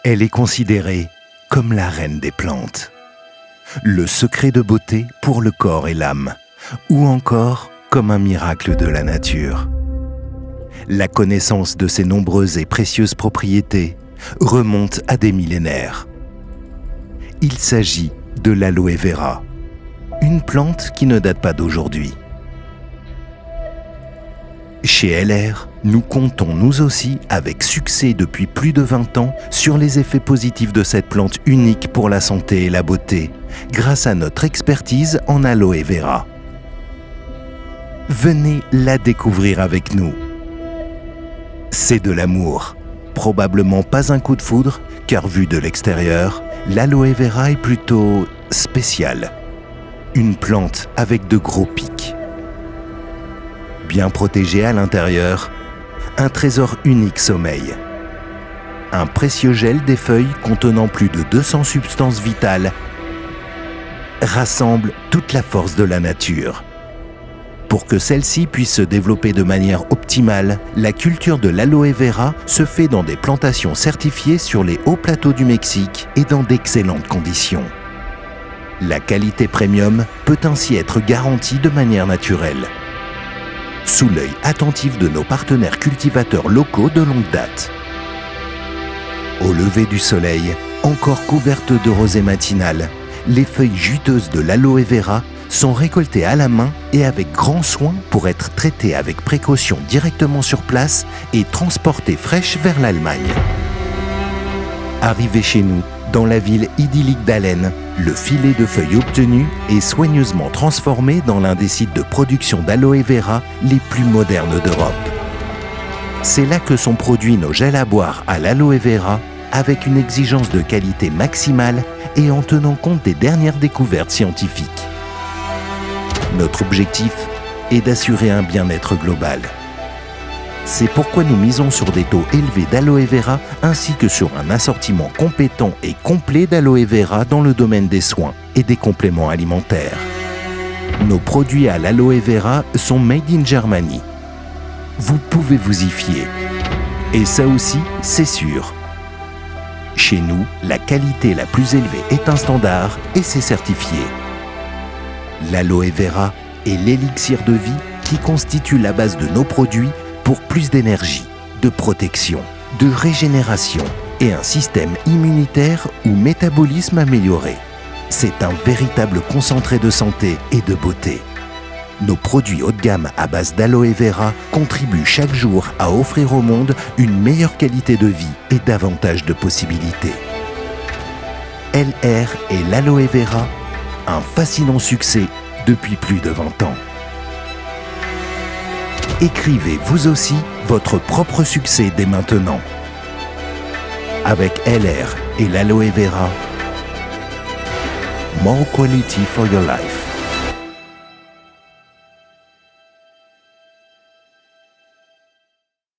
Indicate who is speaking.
Speaker 1: Elle est considérée comme la reine des plantes. Le secret de beauté pour le corps et l'âme, ou encore comme un miracle de la nature. La connaissance de ses nombreuses et précieuses propriétés remonte à des millénaires. Il s'agit de l'aloe vera, une plante qui ne date pas d'aujourd'hui. Chez LR, nous comptons nous aussi avec succès depuis plus de 20 ans sur les effets positifs de cette plante unique pour la santé et la beauté, grâce à notre expertise en aloe vera. Venez la découvrir avec nous. C'est de l'amour, probablement pas un coup de foudre, car vu de l'extérieur, l'aloe vera est plutôt spéciale. Une plante avec de gros pics. Bien protégée à l'intérieur, un trésor unique sommeille. Un précieux gel des feuilles contenant plus de 200 substances vitales rassemble toute la force de la nature. Pour que celle-ci puisse se développer de manière optimale, la culture de l'aloe vera se fait dans des plantations certifiées sur les hauts plateaux du Mexique et dans d'excellentes conditions. La qualité premium peut ainsi être garantie de manière naturelle, sous l'œil attentif de nos partenaires cultivateurs locaux de longue date. Au lever du soleil, encore couvertes de rosée matinale, les feuilles juteuses de l'aloe vera sont récoltées à la main et avec grand soin pour être traitées avec précaution directement sur place et transportées fraîches vers l'Allemagne. Arrivé chez nous, dans la ville idyllique d'Allen, le filet de feuilles obtenu est soigneusement transformé dans l'un des sites de production d'aloe vera les plus modernes d'Europe. C'est là que sont produits nos gels à boire à l'aloe vera avec une exigence de qualité maximale et en tenant compte des dernières découvertes scientifiques. Notre objectif est d'assurer un bien-être global. C'est pourquoi nous misons sur des taux élevés d'aloe vera ainsi que sur un assortiment compétent et complet d'aloe vera dans le domaine des soins et des compléments alimentaires. Nos produits à l'aloe vera sont made in Germany. Vous pouvez vous y fier. Et ça aussi, c'est sûr. Chez nous, la qualité la plus élevée est un standard et c'est certifié. L'aloe vera est l'élixir de vie qui constitue la base de nos produits pour plus d'énergie, de protection, de régénération et un système immunitaire ou métabolisme amélioré. C'est un véritable concentré de santé et de beauté. Nos produits haut de gamme à base d'aloe vera contribuent chaque jour à offrir au monde une meilleure qualité de vie et davantage de possibilités. LR et l'aloe vera, un fascinant succès depuis plus de 20 ans. Écrivez vous aussi votre propre succès dès maintenant. Avec LR et l'aloe vera, more quality for your life.